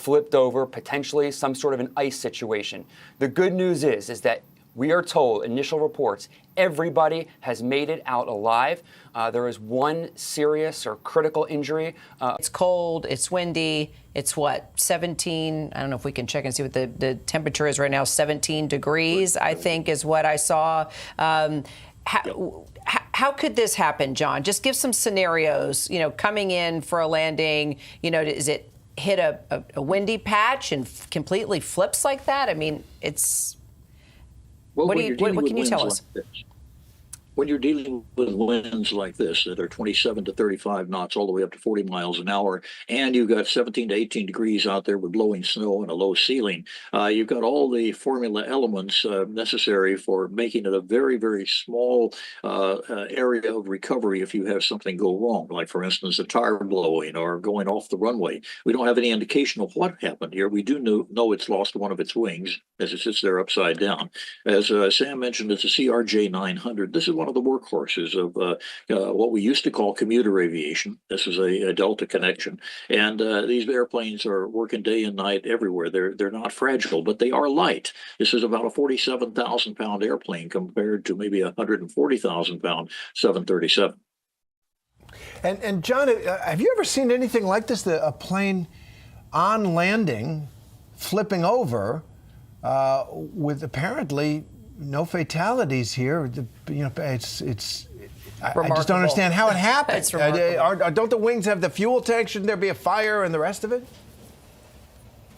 flipped over, potentially some sort of an ice situation. The good news is that we are told, initial reports, everybody has made it out alive. There is one serious or critical injury. It's cold, it's windy, it's what, 17, I don't know if we can check and see what the temperature is right now, 17 degrees, I think is what I saw. How could this happen, John? Just give some scenarios, coming in for a landing, is it hit a windy patch and completely flips like that? I mean, it's... Well, what can you tell us? When you're dealing with winds like this that are 27 to 35 knots all the way up to 40 miles an hour, and you've got 17 to 18 degrees out there with blowing snow and a low ceiling, you've got all the formula elements necessary for making it a very, very small area of recovery if you have something go wrong, like, for instance, a tire blowing or going off the runway. We don't have any indication of what happened here. We do know it's lost one of its wings as it sits there upside down. As Sam mentioned, it's a CRJ 900. This is one of the workhorses of what we used to call commuter aviation. This is a Delta connection, and these airplanes are working day and night everywhere. They're not fragile, but they are light. This is about a 47,000-pound airplane compared to maybe a 140,000-pound 737. And John, have you ever seen anything like this? A plane on landing, flipping over, with apparently no fatalities here. I just don't understand how it happened. It's remarkable. Don't the wings have the fuel tank? Shouldn't there be a fire and the rest of it?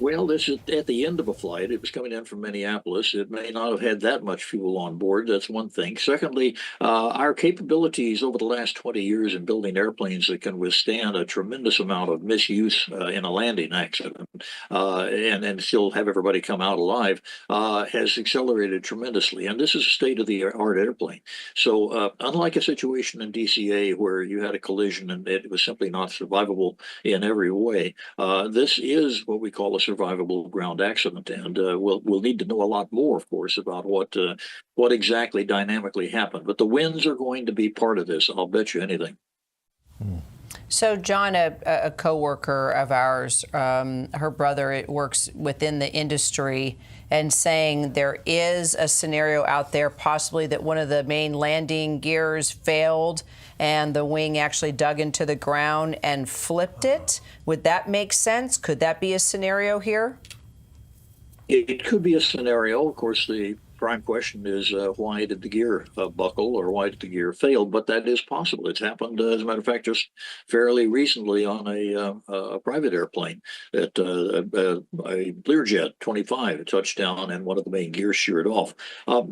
Well, this is at the end of a flight. It was coming in from Minneapolis. It may not have had that much fuel on board. That's one thing. Secondly, our capabilities over the last 20 years in building airplanes that can withstand a tremendous amount of misuse in a landing accident and still have everybody come out alive has accelerated tremendously. And this is a state-of-the-art airplane. So unlike a situation in DCA where you had a collision and it was simply not survivable in every way, this is what we call a survivable ground accident, and we'll need to know a lot more, of course, about what exactly dynamically happened. But the winds are going to be part of this. I'll bet you anything. So, John, a coworker of ours, her brother works within the industry, and saying there is a scenario out there, possibly that one of the main landing gears failed and the wing actually dug into the ground and flipped it. Would that make sense? Could that be a scenario here? It could be a scenario. Of course, the prime question is why did the gear buckle, or why did the gear fail? But that is possible. It's happened, as a matter of fact, just fairly recently on a private airplane that a Learjet 25 touched down and one of the main gears sheared off.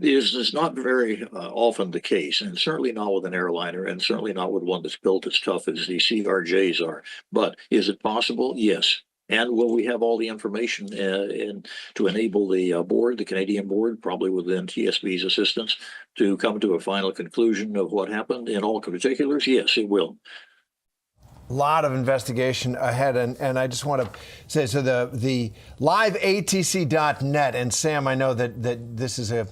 Is not very often the case, and certainly not with an airliner, and certainly not with one that's built as tough as the CRJs are. But is it possible? Yes. And will we have all the information to enable the board, the Canadian board, probably with NTSB's assistance, to come to a final conclusion of what happened in all particulars? Yes, it will. A lot of investigation ahead, and I just want to say, so the liveatc.net, and Sam, I know that this is a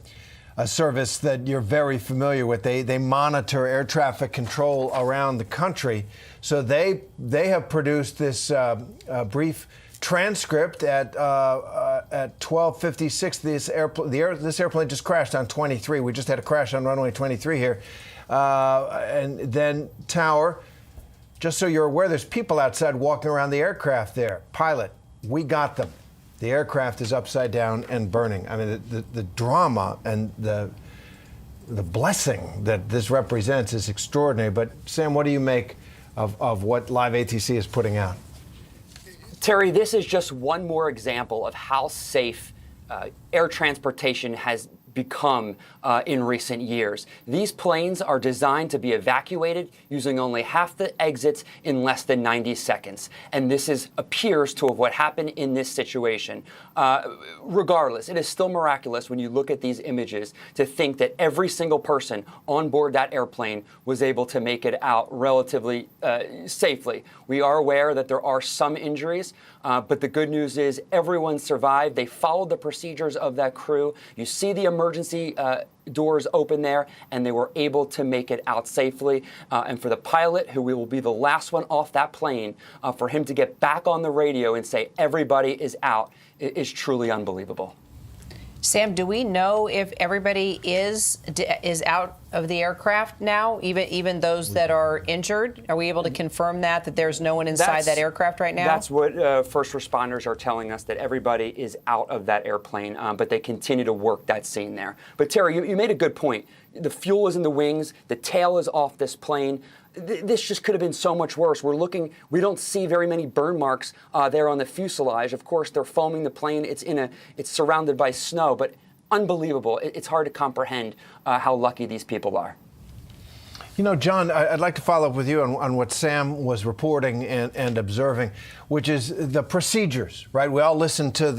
service that you're very familiar with. They monitor air traffic control around the country. So they have produced this brief transcript at 12:56. This airplane just crashed on 23. We just had a crash on runway 23 here, and then Tower. Just so you're aware, there's people outside walking around the aircraft there. Pilot, we got them. The aircraft is upside down and burning. I mean, the drama and the blessing that this represents is extraordinary. But Sam, what do you make of what Live ATC is putting out? Terry, this is just one more example of how safe air transportation has become in recent years. These planes are designed to be evacuated using only half the exits in less than 90 seconds. And this appears to have what happened in this situation. Regardless, it is still miraculous when you look at these images to think that every single person on board that airplane was able to make it out relatively safely. We are aware that there are some injuries, but the good news is everyone survived. They followed the procedures of that crew. You see the emergency emergency doors open there, and they were able to make it out safely. And for the pilot, who will be the last one off that plane, for him to get back on the radio and say everybody is out is truly unbelievable. Sam, do we know if everybody is out of the aircraft now, even those that are injured? Are we able to confirm that there's no one inside that aircraft right now? That's what first responders are telling us, that everybody is out of that airplane, but they continue to work that scene there. But Terry, you made a good point. The fuel is in the wings. The tail is off this plane. This just could have been so much worse. We don't see very many burn marks there on the fuselage. Of course, they're foaming the plane. It's surrounded by snow, but unbelievable. It's hard to comprehend how lucky these people are. You know, John, I'd like to follow up with you on what Sam was reporting and observing, which is the procedures, right? We all listen to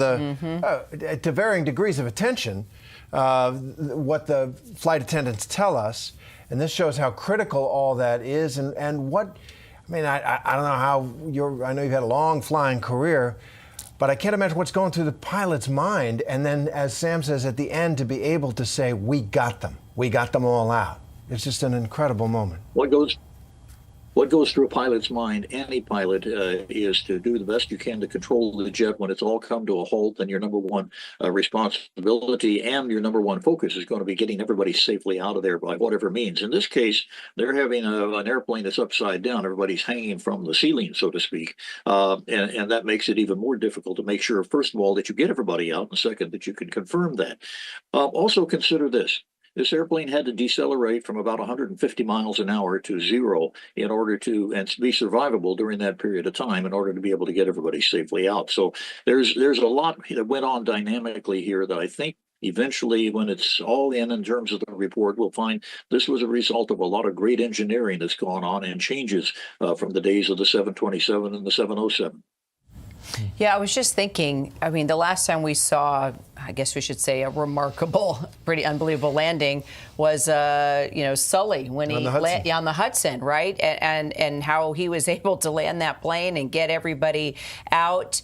to varying degrees of attention, what the flight attendants tell us. And this shows how critical all that is, and what, I mean, I don't know how I know you've had a long flying career, but I can't imagine what's going through the pilot's mind. And then, as Sam says at the end, to be able to say, we got them all out. It's just an incredible moment. What goes through a pilot's mind, any pilot, is to do the best you can to control the jet when it's all come to a halt. And your number one responsibility and your number one focus is going to be getting everybody safely out of there by whatever means. In this case, they're having an airplane that's upside down. Everybody's hanging from the ceiling, so to speak. And that makes it even more difficult to make sure, first of all, that you get everybody out, and second, that you can confirm that. Also consider this. This airplane had to decelerate from about 150 miles an hour to 0 in order to be survivable during that period of time in order to be able to get everybody safely out. So there's a lot that went on dynamically here that I think eventually, when it's all in terms of the report, we'll find this was a result of a lot of great engineering that's gone on and changes from the days of the 727 and the 707. Yeah, I was just thinking, I mean, the last time we saw, I guess we should say, a remarkable, pretty unbelievable landing was, Sully when he landed on the Hudson, right? And how he was able to land that plane and get everybody out.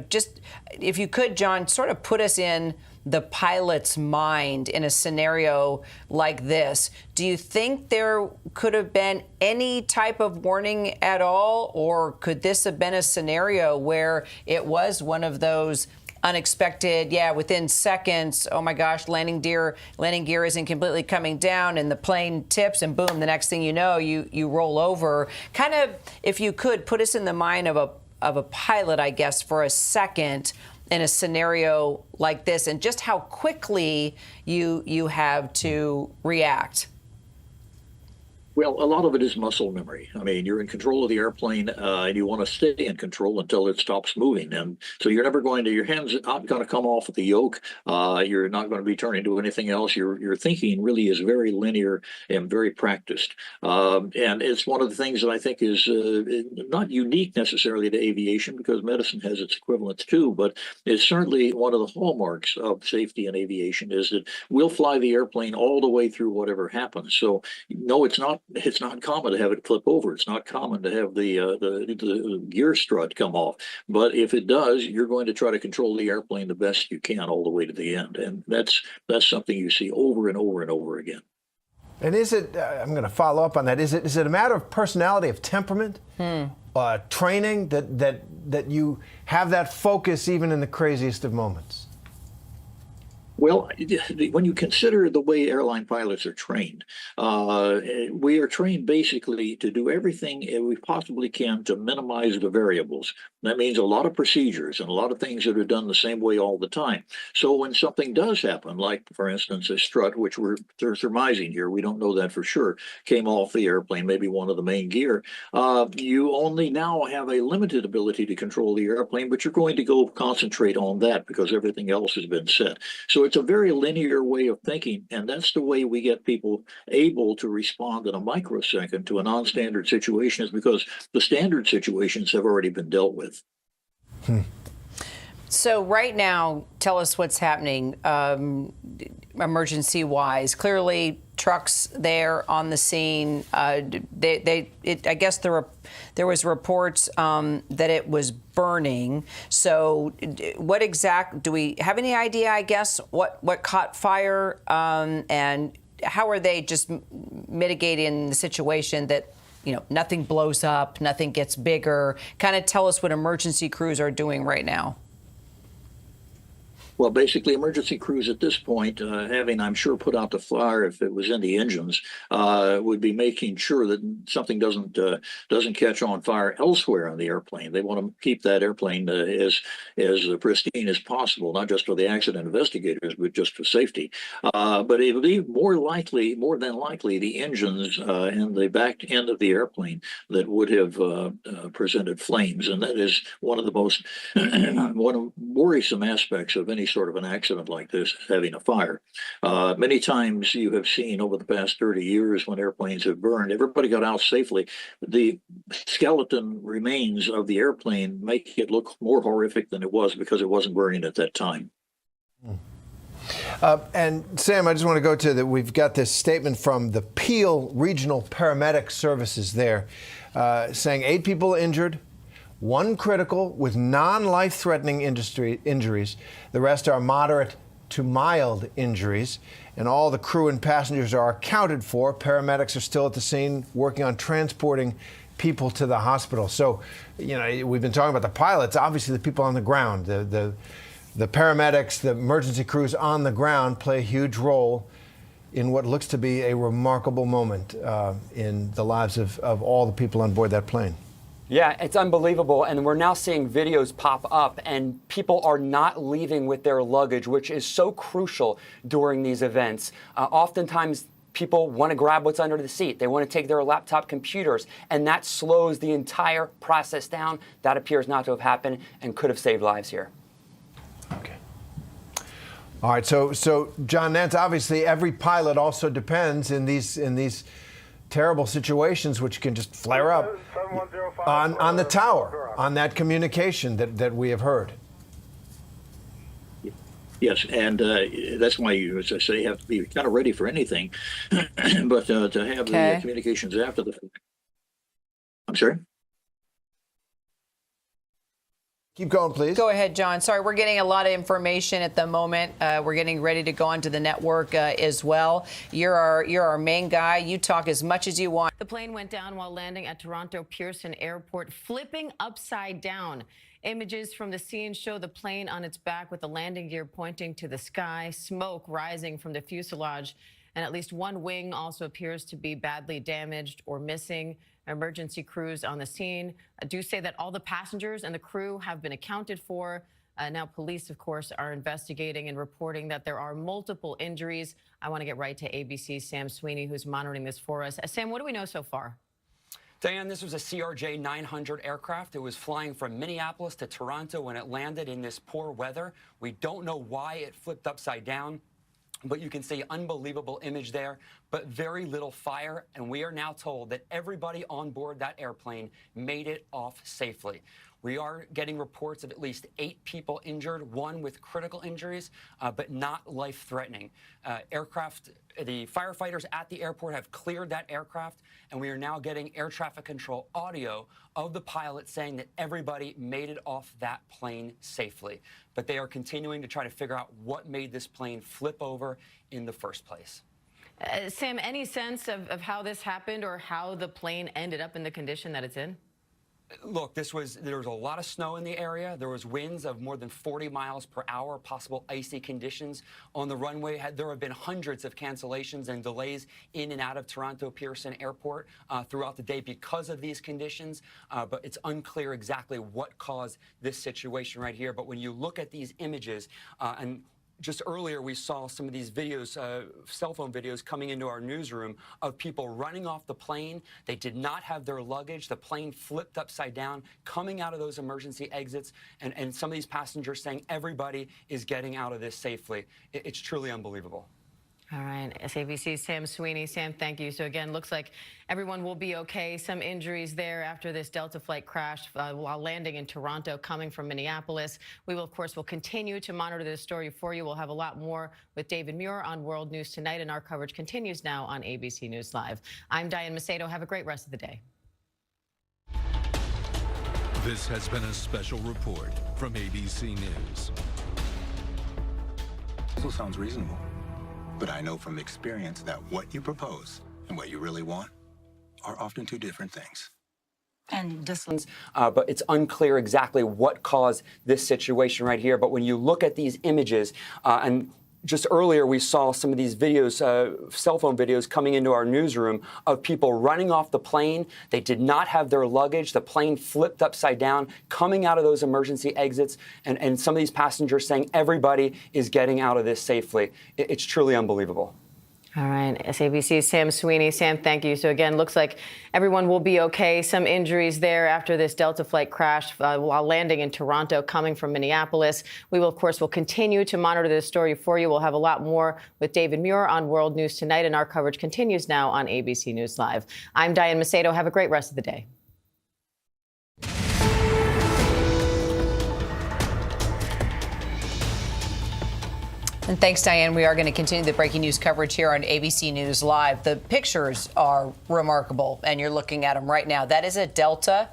Just if you could, John, sort of put us in the pilot's mind in a scenario like this. Do you think there could have been any type of warning at all, or could this have been a scenario where it was one of those unexpected, within seconds, oh my gosh, landing gear isn't completely coming down and the plane tips and boom, the next thing you know, you roll over? Kind of, if you could, put us in the mind of a pilot, I guess, for a second in a scenario like this, and just how quickly you have to react. Well, a lot of it is muscle memory. I mean, you're in control of the airplane, and you want to stay in control until it stops moving. And so you're never your hands aren't going to come off of the yoke. You're not going to be turning to anything else. Your thinking really is very linear and very practiced. And it's one of the things that I think is not unique necessarily to aviation, because medicine has its equivalents too, but it's certainly one of the hallmarks of safety in aviation is that we'll fly the airplane all the way through whatever happens. So, no, it's not common to have it flip over. It's not common to have the gear strut come off. But if it does, you're going to try to control the airplane the best you can all the way to the end. And that's something you see over and over and over again. And is it, I'm going to follow up on that, is it a matter of personality, of temperament, training, that you have that focus even in the craziest of moments? Well, when you consider the way airline pilots are trained, we are trained basically to do everything we possibly can to minimize the variables. That means a lot of procedures and a lot of things that are done the same way all the time. So when something does happen, like, for instance, a strut, which we're surmising here, we don't know that for sure, came off the airplane, maybe one of the main gear, you only now have a limited ability to control the airplane, but you're going to go concentrate on that because everything else has been set. So it's a very linear way of thinking, and that's the way we get people able to respond in a microsecond to a non-standard situation, is because the standard situations have already been dealt with. So right now, tell us what's happening emergency-wise. Clearly, trucks there on the scene. I guess there was reports that it was burning. So, do we have any idea? I guess what caught fire and how are they just mitigating the situation that nothing blows up, nothing gets bigger? Kind of tell us what emergency crews are doing right now. Well, basically, emergency crews at this point, having, I'm sure, put out the fire if it was in the engines, would be making sure that something doesn't catch on fire elsewhere on the airplane. They want to keep that airplane as pristine as possible, not just for the accident investigators, but just for safety. But it would be more than likely, the engines and the back end of the airplane that would have presented flames, and that is one of the most worrisome aspects of any sort of an accident like this, having a fire. Many times you have seen over the past 30 years when airplanes have burned, everybody got out safely. The skeleton remains of the airplane make it look more horrific than it was because it wasn't burning at that time. And Sam, I just want to go to that. We've got this statement from the Peel Regional Paramedic Services there saying 8 people injured, 1 critical with non-life-threatening injuries. The rest are moderate to mild injuries, and all the crew and passengers are accounted for. Paramedics are still at the scene working on transporting people to the hospital. So, we've been talking about the pilots, obviously the people on the ground, the paramedics, the emergency crews on the ground play a huge role in what looks to be a remarkable moment in the lives of all the people on board that plane. Yeah, it's unbelievable. And we're now seeing videos pop up, and people are not leaving with their luggage, which is so crucial during these events. Oftentimes, people want to grab what's under the seat. They want to take their laptop computers, and that slows the entire process down. That appears not to have happened and could have saved lives here. Okay. All right. So John Nance, obviously, every pilot also depends in these terrible situations, which can just flare up on the tower, on that communication that we have heard. Yes, and that's why you, as I say, have to be kind of ready for anything. But to have the communications after the fact. I'm sorry? Keep going, please. Go ahead, John. Sorry, we're getting a lot of information at the moment. We're getting ready to go onto the network as well. You're our main guy. You talk as much as you want. The plane went down while landing at Toronto Pearson Airport, flipping upside down. Images from the scene show the plane on its back with the landing gear pointing to the sky, smoke rising from the fuselage, and at least 1 wing also appears to be badly damaged or missing. Emergency crews on the scene do say that all the passengers and the crew have been accounted for. Now, police, of course, are investigating and reporting that there are multiple injuries. I want to get right to ABC's Sam Sweeney, who's monitoring this for us. Sam, what do we know so far? Diane, this was a CRJ 900 aircraft. It was flying from Minneapolis to Toronto when it landed in this poor weather. We don't know why it flipped upside down, but you can see unbelievable image there, but very little fire. And we are now told that everybody on board that airplane made it off safely. We are getting reports of at least 8 people injured, 1 with critical injuries, but not life-threatening. The firefighters at the airport have cleared that aircraft, and we are now getting air traffic control audio of the pilot saying that everybody made it off that plane safely. But they are continuing to try to figure out what made this plane flip over in the first place. Sam, any sense of how this happened or how the plane ended up in the condition that it's in? Look, there was a lot of snow in the area. There was winds of more than 40 miles per hour, possible icy conditions on the runway. There have been hundreds of cancellations and delays in and out of Toronto Pearson Airport throughout the day because of these conditions. But it's unclear exactly what caused this situation right here. But when you look at these images, and just earlier, we saw some of these videos, cell phone videos coming into our newsroom of people running off the plane. They did not have their luggage. The plane flipped upside down, coming out of those emergency exits, and some of these passengers saying everybody is getting out of this safely. It's truly unbelievable. All right, SABC's Sam Sweeney. Sam, thank you. So again, looks like everyone will be okay. Some injuries there after this Delta flight crash while landing in Toronto, coming from Minneapolis. We will, of course, will continue to monitor this story for you. We'll have a lot more with David Muir on World News Tonight, and our coverage continues now on ABC News Live. I'm Diane Macedo. Have a great rest of the day. This has been a special report from ABC News. This all sounds reasonable, but I know from experience that what you propose and what you really want are often two different things. And this but it's unclear exactly what caused this situation right here. But when you look at these images, and just earlier we saw some of these videos, cell phone videos coming into our newsroom of people running off the plane. They did not have their luggage. The plane flipped upside down, coming out of those emergency exits, and some of these passengers saying everybody is getting out of this safely. It's truly unbelievable. All right, SABC's Sam Sweeney. Sam, thank you. So again, looks like everyone will be okay. Some injuries there after this Delta flight crash while landing in Toronto, coming from Minneapolis. We will, of course, will continue to monitor this story for you. We'll have a lot more with David Muir on World News Tonight, and our coverage continues now on ABC News Live. I'm Diane Macedo. Have a great rest of the day. And thanks, Diane. We are going to continue the breaking news coverage here on ABC News Live. The pictures are remarkable, and you're looking at them right now. That is a Delta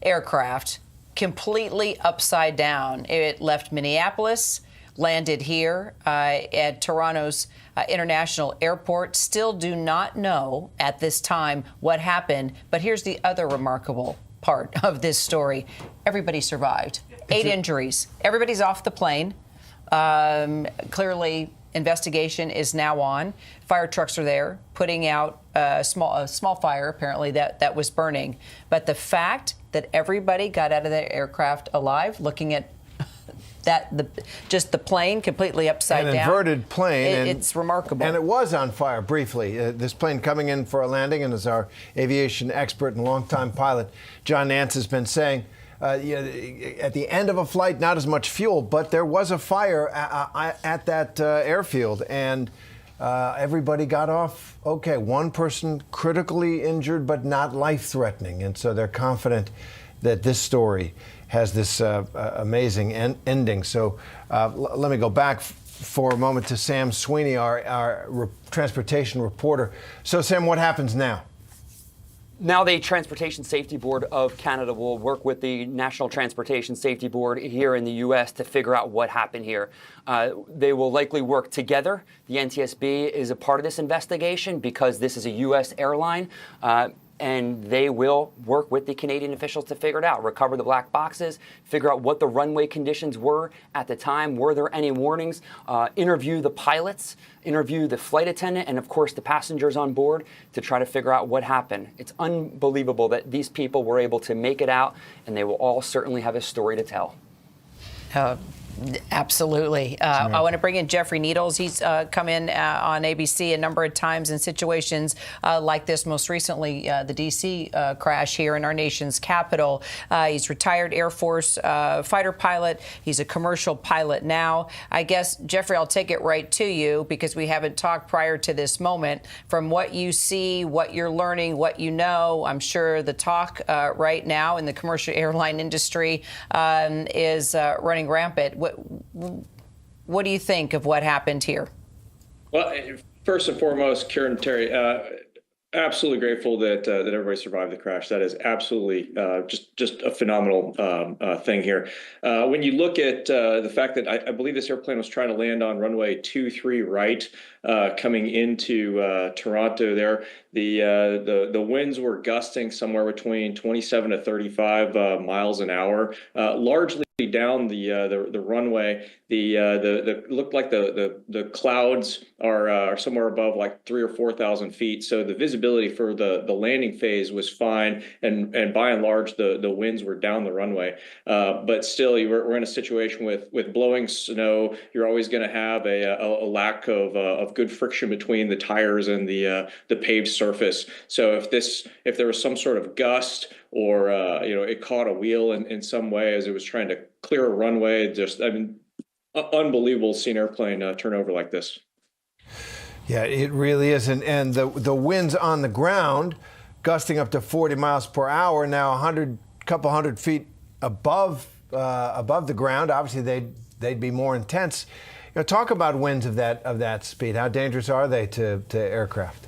aircraft completely upside down. It left Minneapolis, landed here at Toronto's International Airport. Still do not know at this time what happened. But here's the other remarkable part of this story. Everybody survived. 8 injuries. Everybody's off the plane. Clearly, investigation is now on. Fire trucks are there, putting out a small fire, apparently, that was burning. But the fact that everybody got out of the aircraft alive, looking at just the plane completely upside down. An inverted plane. It's remarkable. And it was on fire briefly. This plane coming in for a landing, and as our aviation expert and longtime pilot, John Nance, has been saying, at the end of a flight, not as much fuel, but there was a fire at that airfield, and everybody got off okay. One person critically injured, but not life-threatening, and so they're confident that this story has this amazing ending. So let me go back for a moment to Sam Sweeney, our transportation reporter. So, Sam, what happens now? Now the Transportation Safety Board of Canada will work with the National Transportation Safety Board here in the U.S. to figure out what happened here. They will likely work together. The NTSB is a part of this investigation because this is a U.S. airline. And they will work with the Canadian officials to figure it out, recover the black boxes, figure out what the runway conditions were at the time, were there any warnings, interview the pilots, interview the flight attendant, and of course the passengers on board to try to figure out what happened. It's unbelievable that these people were able to make it out, and they will all certainly have a story to tell. Absolutely. I want to bring in Jeffrey Needles. He's come in on ABC a number of times in situations like this, most recently the D.C. crash here in our nation's capital. He's retired Air Force fighter pilot. He's a commercial pilot now. I guess, Jeffrey, I'll take it right to you because we haven't talked prior to this moment. From what you see, what you're learning, what you know, I'm sure the talk right now in the commercial airline industry is running rampant. What do you think of what happened here? Well, first and foremost, Karen and Terry, absolutely grateful that everybody survived the crash. That is absolutely just a phenomenal thing here. When you look at the fact that I believe this airplane was trying to land on runway 23 right, coming into Toronto there, the winds were gusting somewhere between 27 to 35 miles an hour, largely down the runway. The looked like the clouds are somewhere above like 3,000 or 4,000 feet. So the visibility for the landing phase was fine, and by and large the winds were down the runway. But still, we're in a situation with blowing snow. You're always going to have a lack of good friction between the tires and the paved surface. So if there was some sort of gust or it caught a wheel in some way as it was trying to clear a runway, unbelievable seeing an airplane turn over like this. Yeah, it really is. And the winds on the ground gusting up to 40 miles per hour, now couple hundred feet above the ground. Obviously, they'd be more intense. You know, talk about winds of that speed. How dangerous are they to aircraft?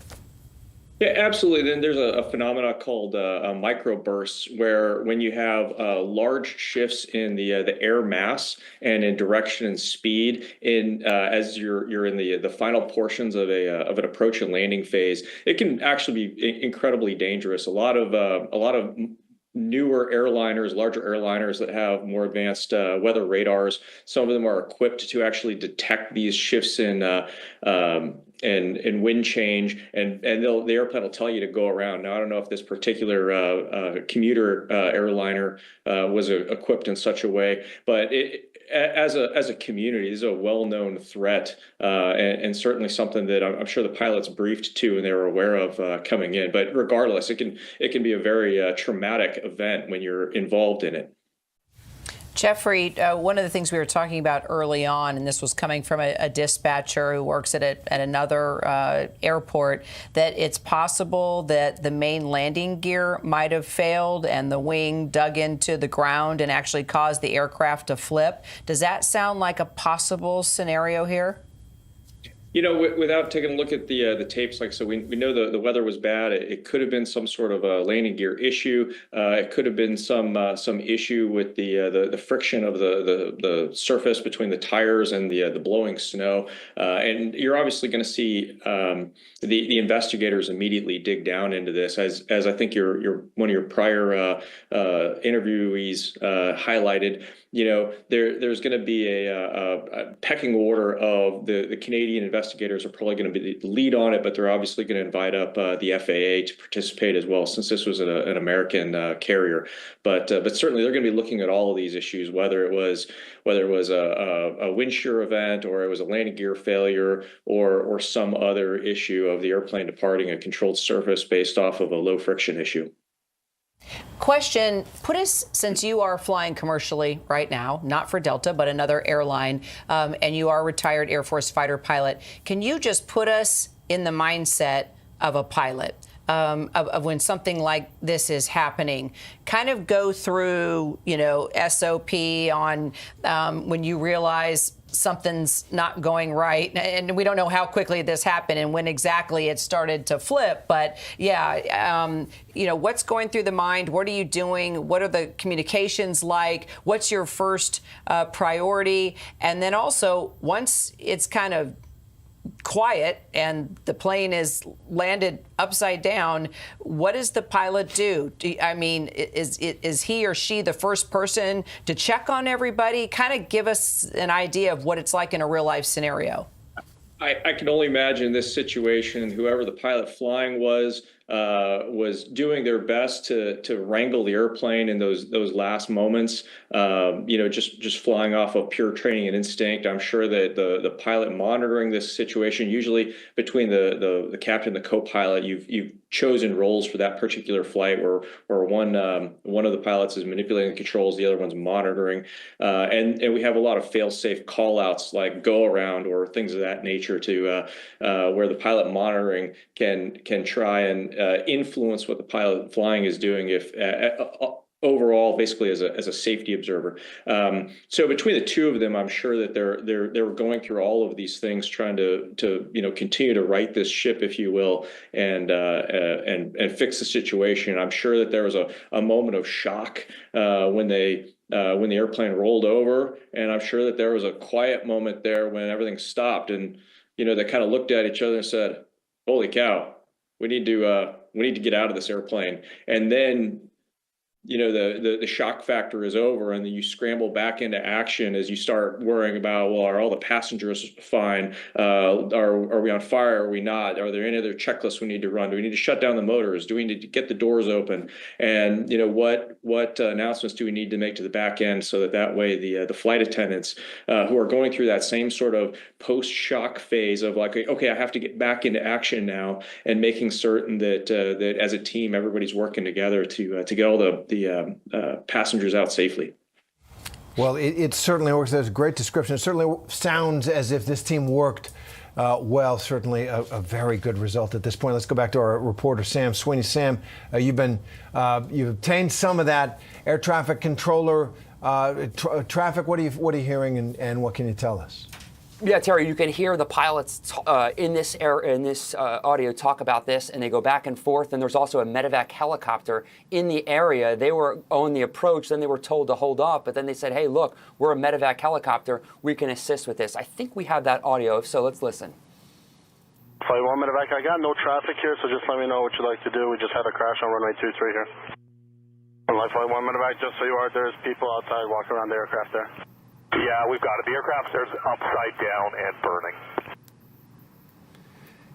Yeah, absolutely. Then there's a phenomena called microbursts, where when you have large shifts in the air mass and in direction and speed, as you're in the final portions of an approach and landing phase, it can actually be incredibly dangerous. A lot of newer airliners, larger airliners that have more advanced weather radars, some of them are equipped to actually detect these shifts in wind change, and the airplane will tell you to go around. Now, I don't know if this particular commuter airliner was equipped in such a way, but as a community, this is a well-known threat, and certainly something that I'm sure the pilots briefed to and they were aware of coming in. But regardless, it can be a very traumatic event when you're involved in it. Jeffrey, one of the things we were talking about early on, and this was coming from a dispatcher who works at another airport, that it's possible that the main landing gear might have failed and the wing dug into the ground and actually caused the aircraft to flip. Does that sound like a possible scenario here? You know, without taking a look at the tapes, like so, we know the weather was bad. It could have been some sort of a landing gear issue. It could have been some issue with the friction of the surface between the tires and the blowing snow. And you're obviously going to see the investigators immediately dig down into this, as I think your one of your prior interviewees highlighted. You know, there's going to be a pecking order of the Canadian investigators are probably going to be the lead on it, but they're obviously going to invite up the FAA to participate as well, since this was an American carrier. But certainly they're going to be looking at all of these issues, whether it was a wind shear event, or it was a landing gear failure, or some other issue of the airplane departing a controlled surface based off of a low friction issue. Question, since you are flying commercially right now, not for Delta, but another airline, and you are a retired Air Force fighter pilot, can you just put us in the mindset of a pilot? Of when something like this is happening, kind of go through, SOP on when you realize something's not going right. And we don't know how quickly this happened and when exactly it started to flip. But yeah, what's going through the mind? What are you doing? What are the communications like? What's your first priority? And then also, once it's kind of quiet and the plane is landed upside down, what does the pilot do? Is he or she the first person to check on everybody? Kind of give us an idea of what it's like in a real life scenario. I can only imagine this situation. Whoever the pilot flying was doing their best to wrangle the airplane in those last moments. Just flying off of pure training and instinct. I'm sure that the pilot monitoring this situation, usually between the captain and the co-pilot, you've chosen roles for that particular flight, where one of the pilots is manipulating the controls, the other one's monitoring, and we have a lot of fail-safe call-outs like go around or things of that nature to where the pilot monitoring can try and influence what the pilot flying is doing if overall, basically as a safety observer. So between the two of them, I'm sure that they're going through all of these things, trying to continue to right this ship, if you will, and fix the situation. I'm sure that there was a moment of shock when the airplane rolled over, and I'm sure that there was a quiet moment there when everything stopped, and they kind of looked at each other and said, "Holy cow, we need to get out of this airplane." And then the shock factor is over, and then you scramble back into action as you start worrying about, well, are all the passengers fine? Are we on fire? Are we not? Are there any other checklists we need to run? Do we need to shut down the motors? Do we need to get the doors open? And what announcements do we need to make to the back end so that way the flight attendants who are going through that same sort of post-shock phase of like, okay, I have to get back into action now, and making certain that as a team everybody's working together to get all the passengers out safely. Well, it certainly works. That's a great description. It certainly sounds as if this team worked well. Certainly a very good result at this point. Let's go back to our reporter, Sam Sweeney. Sam, you've obtained some of that air traffic controller traffic. What are you hearing, and what can you tell us? Yeah, Terry, you can hear the pilots in this audio talk about this, and they go back and forth. And there's also a medevac helicopter in the area. They were on the approach, then they were told to hold off, but then they said, hey, look, we're a medevac helicopter. We can assist with this. I think we have that audio, so let's listen. Flight 1 medevac, I got no traffic here, so just let me know what you'd like to do. We just had a crash on runway 23 here. Flight 1 medevac, just so you are, there's people outside walking around the aircraft there. Yeah, we've got it. The aircraft there's upside down and burning.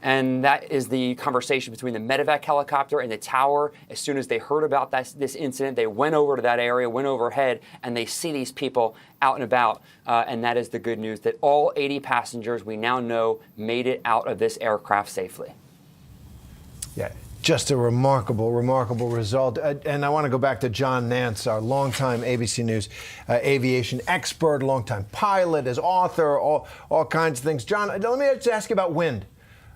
And that is the conversation between the medevac helicopter and the tower. As soon as they heard about this incident, they went over to that area, went overhead, and they see these people out and about. And that is the good news, that all 80 passengers we now know made it out of this aircraft safely. Yeah. Just a remarkable result. And I want to go back to John Nance, our longtime ABC News aviation expert, longtime pilot, as author, all kinds of things. John, let me just ask you about wind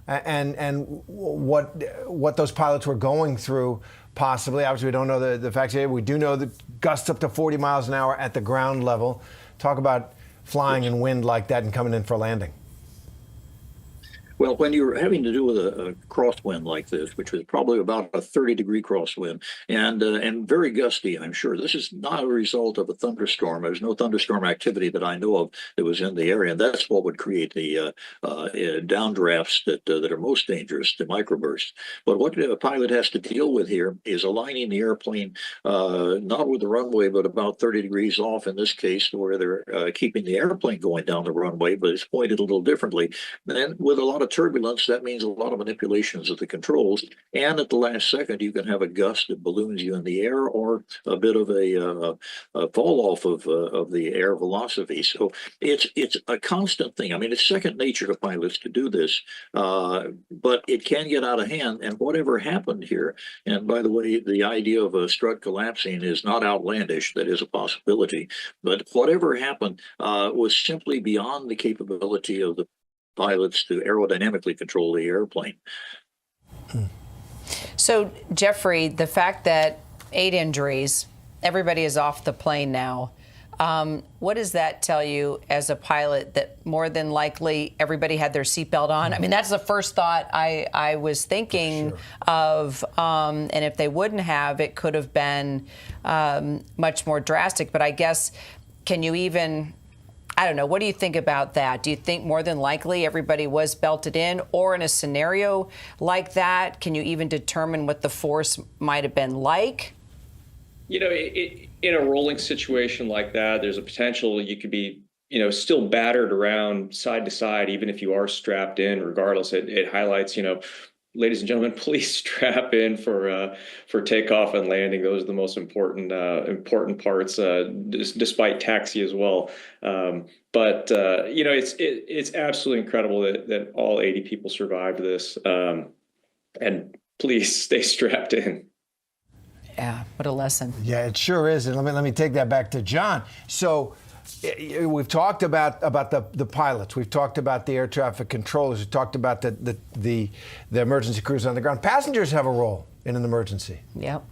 and what those pilots were going through, possibly. Obviously, we don't know the facts here. We do know the gusts up to 40 miles an hour at the ground level. Talk about flying in wind like that and coming in for landing. Well, when you're having to do with a crosswind like this, which was probably about a 30-degree crosswind and very gusty, I'm sure, this is not a result of a thunderstorm. There's no thunderstorm activity that I know of that was in the area, and that's what would create the downdrafts that are most dangerous, the microbursts. But what a pilot has to deal with here is aligning the airplane not with the runway, but about 30 degrees off in this case, where they're keeping the airplane going down the runway, but it's pointed a little differently. And with a lot of turbulence, that means a lot of manipulations of the controls, and at the last second you can have a gust that balloons you in the air, or a bit of a fall off of the air velocity. So it's a constant thing. I mean, it's second nature to pilots to do this, but it can get out of hand. And whatever happened here, and by the way, the idea of a strut collapsing is not outlandish. That is a possibility, but whatever happened was simply beyond the capability of the pilots to aerodynamically control the airplane. So, Jeffrey, the fact that 8 injuries, everybody is off the plane now, what does that tell you as a pilot, that more than likely everybody had their seatbelt on? I mean, that's the first thought I was thinking of. And if they wouldn't have, it could have been much more drastic. But I guess, can you even... I don't know. What do you think about that? Do you think more than likely everybody was belted in? Or in a scenario like that, can you even determine what the force might have been like? You know, in a rolling situation like that, there's a potential you could be, still battered around side to side, even if you are strapped in. Regardless, it highlights, ladies and gentlemen, please strap in for takeoff and landing. Those are the most important parts, despite taxi as well. But it's absolutely incredible that all 80 people survived this. And please stay strapped in. Yeah, what a lesson. Yeah, it sure is. And let me take that back to John. So we've talked about the pilots. We've talked about the air traffic controllers. We've talked about the emergency crews on the ground. Passengers have a role in an emergency. Yep.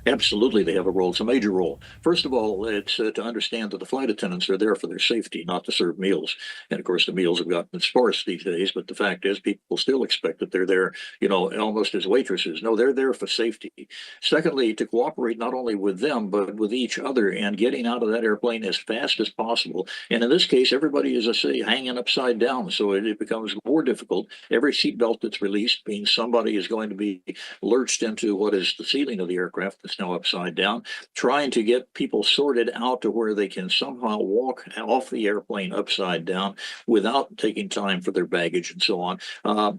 Absolutely, they have a role. It's a major role. First of all, it's to understand that the flight attendants are there for their safety, not to serve meals. And of course, the meals have gotten sparse these days. But the fact is, people still expect that they're there, almost as waitresses. No, they're there for safety. Secondly, to cooperate not only with them, but with each other, and getting out of that airplane as fast as possible. And in this case, everybody is, hanging upside down. So it becomes more difficult. Every seatbelt that's released means somebody is going to be lurched into what is the ceiling of the aircraft that's now upside down, trying to get people sorted out to where they can somehow walk off the airplane upside down without taking time for their baggage and so on.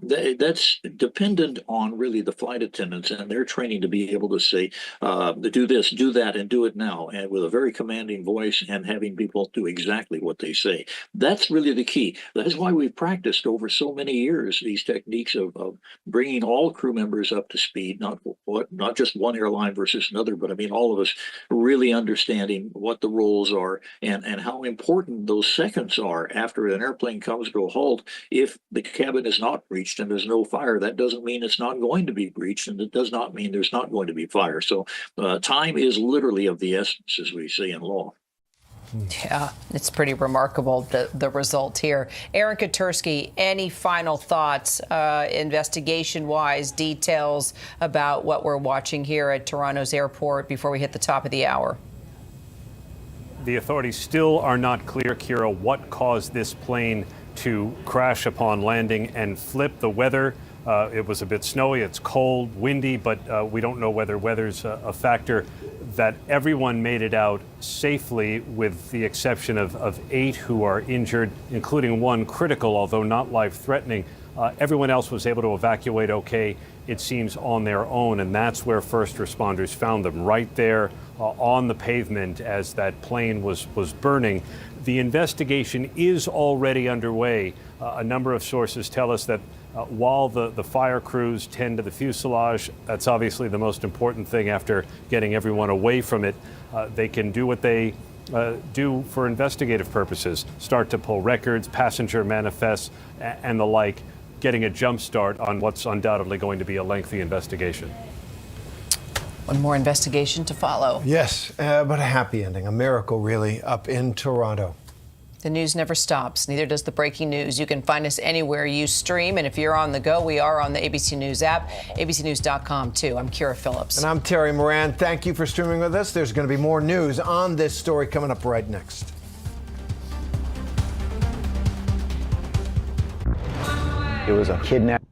That's dependent on really the flight attendants and their training to be able to say, do this, do that, and do it now, and with a very commanding voice, and having people do exactly what they say. That's really the key. That's why we've practiced over so many years these techniques of bringing all crew members up to speed, not what, not just one airline versus another, but I mean all of us really understanding what the roles are and how important those seconds are after an airplane comes to a halt. If the cabin is not breached and there's no fire, that doesn't mean it's not going to be breached, and it does not mean there's not going to be fire. So time is literally of the essence, as we say in law. Yeah, it's pretty remarkable, the result here. Aaron Katersky, any final thoughts, investigation-wise, details about what we're watching here at Toronto's airport before we hit the top of the hour? The authorities still are not clear, Kira, what caused this plane to crash upon landing and flip. The weather, it was a bit snowy, it's cold, windy, but we don't know whether weather's a factor. That everyone made it out safely, with the exception of 8 who are injured, including 1 critical, although not life-threatening. Everyone else was able to evacuate okay, it seems, on their own, and that's where first responders found them, right there on the pavement as that plane was burning. The investigation is already underway. A number of sources tell us that while the fire crews tend to the fuselage, that's obviously the most important thing after getting everyone away from it. They can do what they do for investigative purposes, start to pull records, passenger manifests, and the like, getting a jump start on what's undoubtedly going to be a lengthy investigation. One more investigation to follow. Yes, but a happy ending, a miracle really, up in Toronto. The news never stops, neither does the breaking news. You can find us anywhere you stream, and if you're on the go, we are on the ABC News app, abcnews.com too. I'm Kira Phillips. And I'm Terry Moran. Thank you for streaming with us. There's going to be more news on this story coming up right next. It was a kidnapping.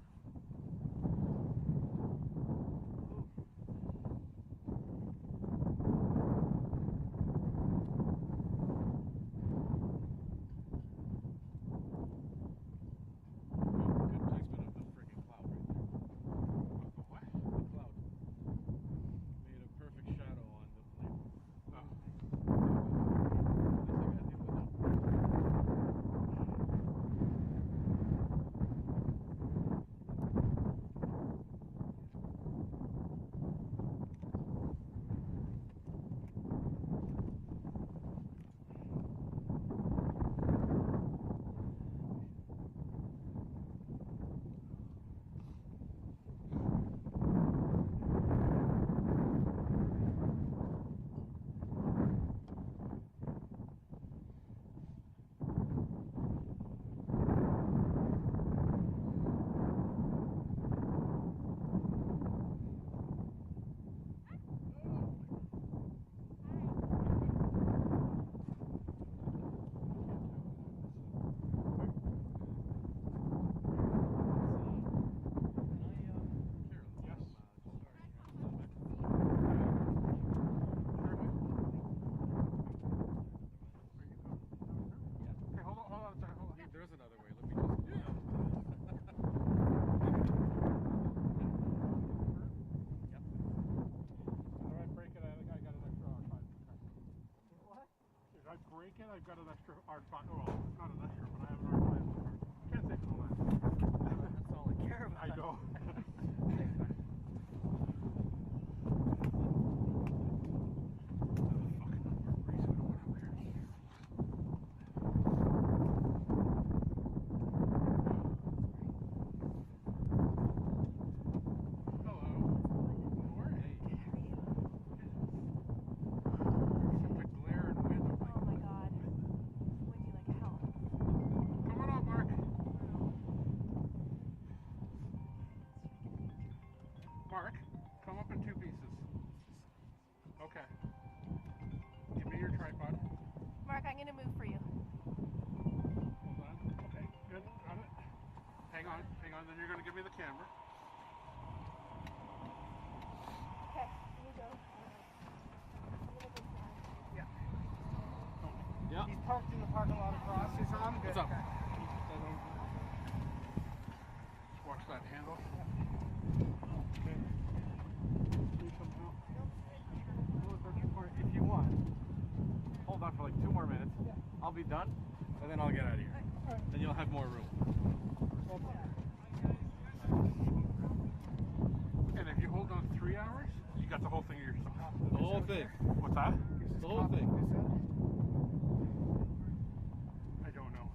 I've got an extra R5. Well, it's not an extra, but I have an R5. Can't say so much. That's all I care about. I know. Mark, come up in 2 pieces. Okay. Give me your tripod. Mark, I'm gonna move for you. Hold on. Okay, good. Got it. Hang on. Then you're gonna give me the camera. Okay, here you go. Yeah. Yeah. He's parked in the parking lot across. He's on. What's up? Watch that handle. If you want, hold on for like 2 more minutes. I'll be done, and then I'll get out of here. Then you'll have more room. And if you hold on 3 hours, whole thing. What's that? The whole thing. I don't know.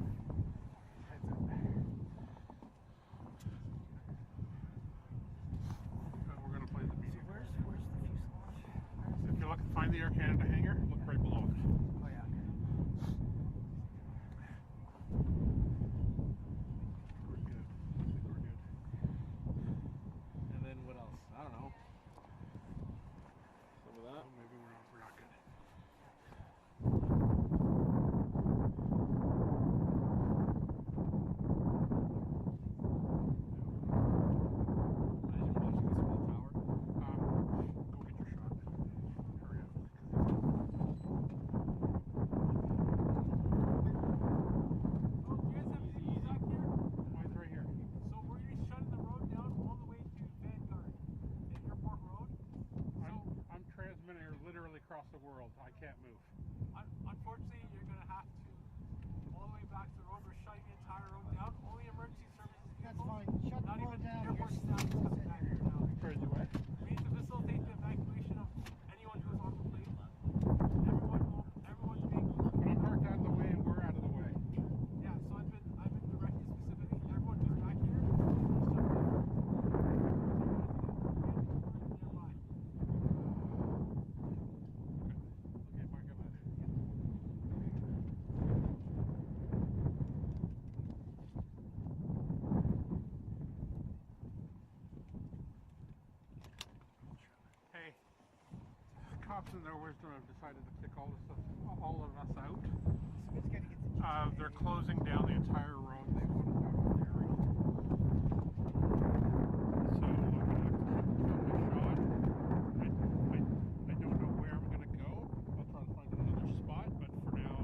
We're gonna play the medium. Where's the fuselage? If you look, find the Air Canada hangar. Look right below it. Oh yeah. We're good. I think we're good. And then what else? I don't know. Some of that. Oh, maybe we're not good. Across the world. I can't move. Unfortunately, you're going to have to all the way back to the road. We're shutting the entire road down. Only emergency services. That's fine. Shut the road down. Airport staff is coming back here now. Encourage you what? We need to facilitate the evacuation of anyone who's on the plane. Everyone's being parked out of the way, and we're out of the way. Yeah. So I've been directed specifically. Everyone who's back here. Cops in their wisdom have decided to kick all of us out. They're closing down the entire road. They want us out of the area. So I'm gonna have to keep my shot. I don't know where I'm gonna go. I'll try to find another spot, but for now.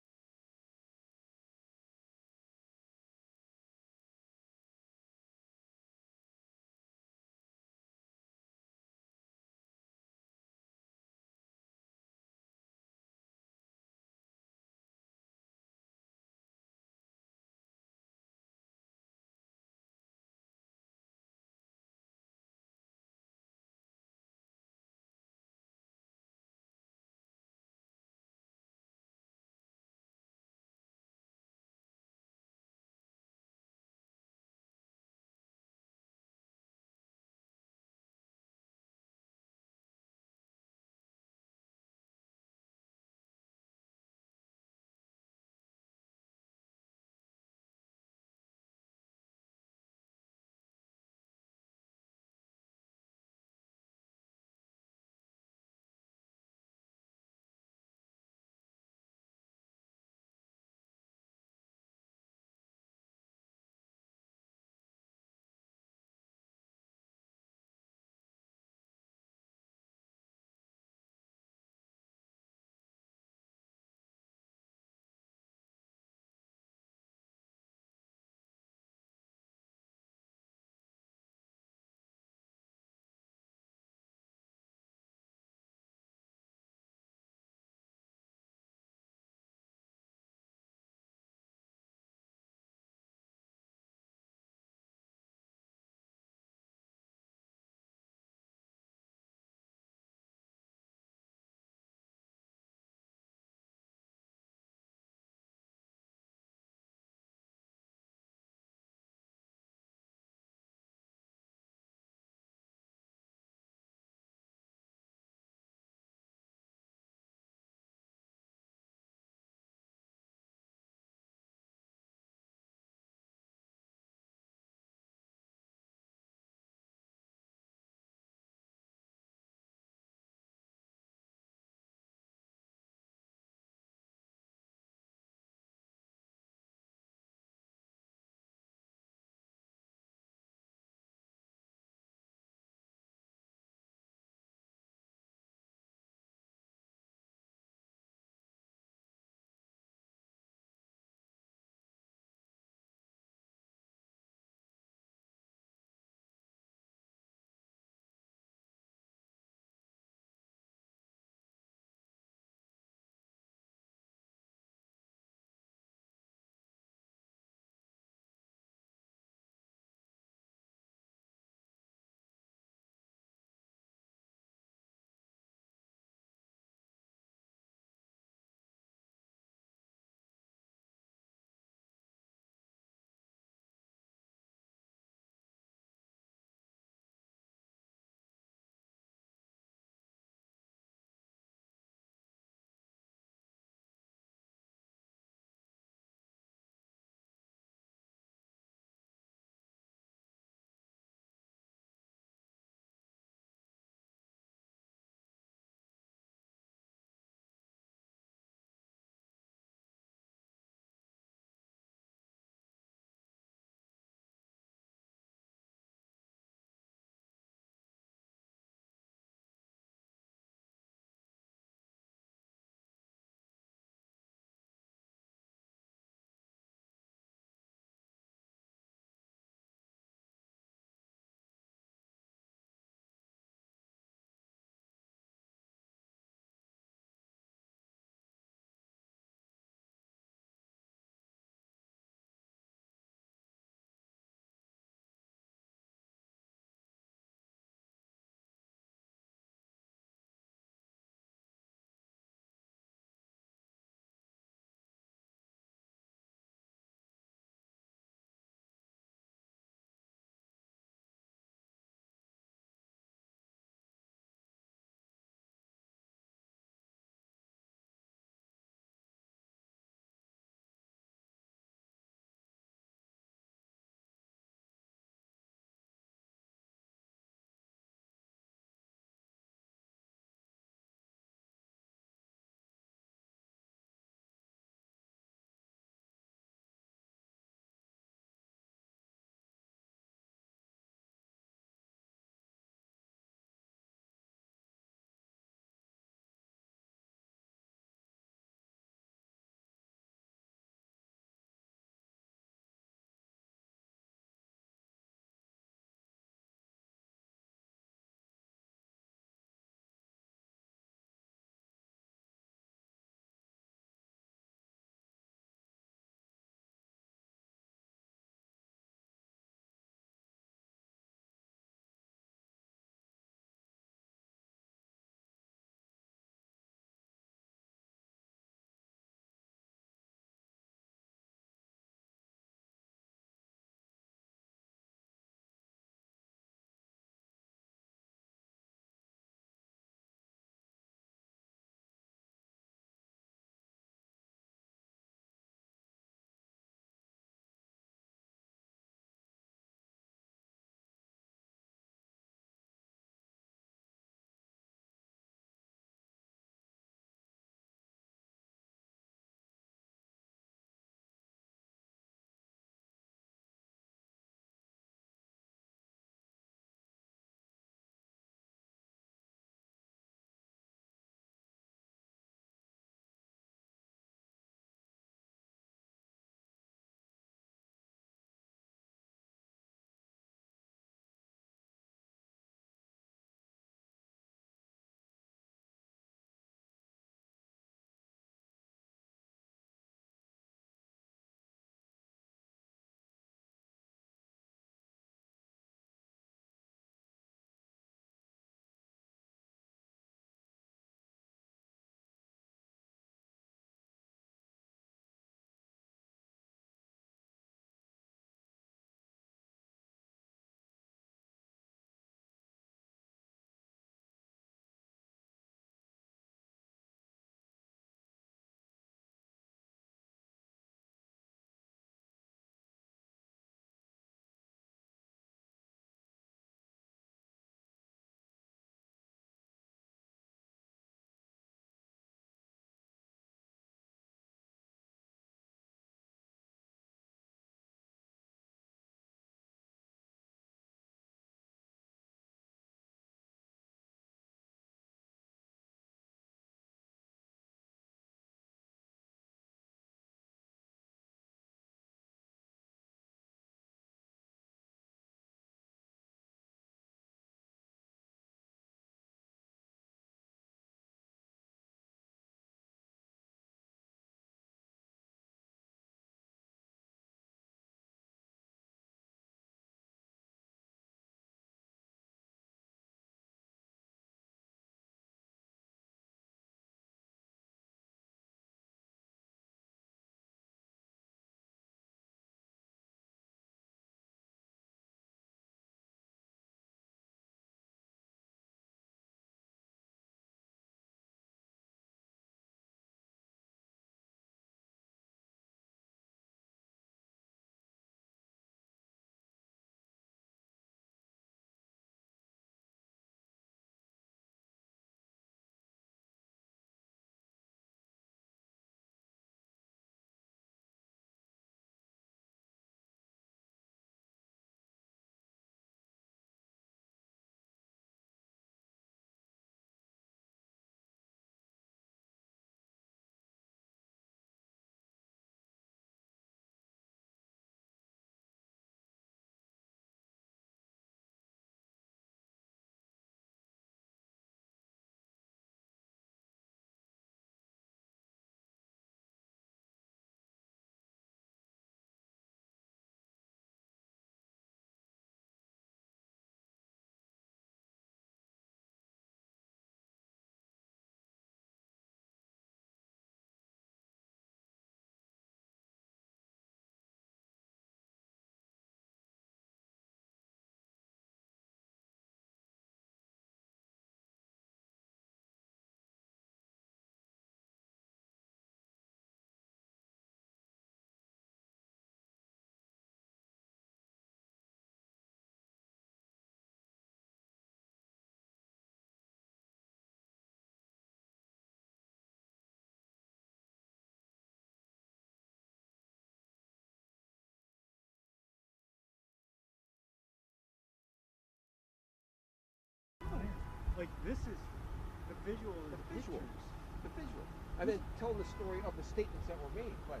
visual is the visual. pictures. The visual. And then tell the story of the statements that were made. But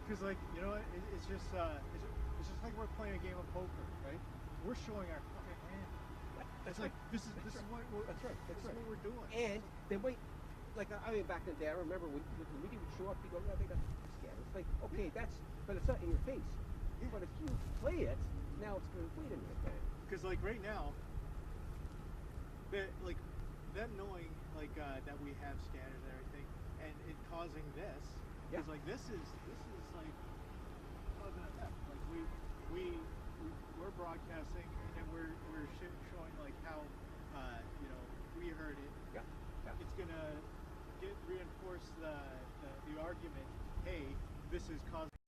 Because like it's just like we're playing a game of poker, right? We're showing our fucking hand. It's like this is what we're that's right. this is what we're doing. And they might, like I mean, back in the day, I remember when the media would show up, you go, "No, they got scanners." It's like, okay, but it's not in your face. But if you play it, now it's going. Wait a minute, man. Because like right now, like them knowing that we have scanners and everything, and it causing this. Because like this is like causing an effect. Like we're broadcasting and then we're showing like how we heard it. Yeah. It's gonna reinforce the argument. Hey, this is causing.